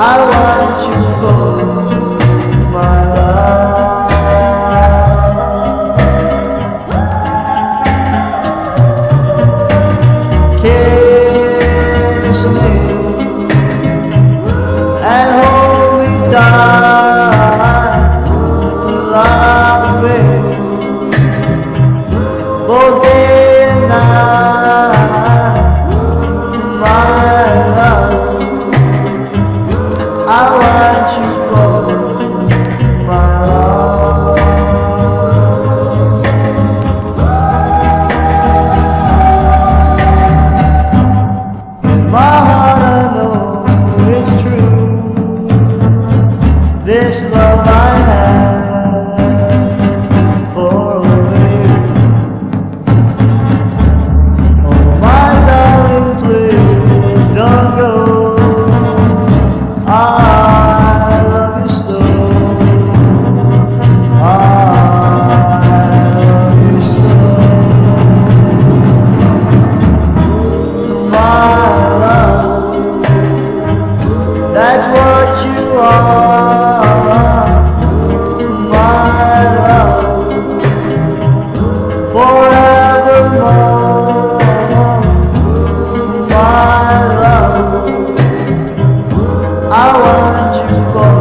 I want you for my love. Kiss me and hold me tight, love me both day and night, my love. I want you for my love. In my heart I know it's true, this love I have for you. Oh my darling, please don't go. I love you so. I love you so. My love, that's what you are. My love, forevermore. My love, I want you for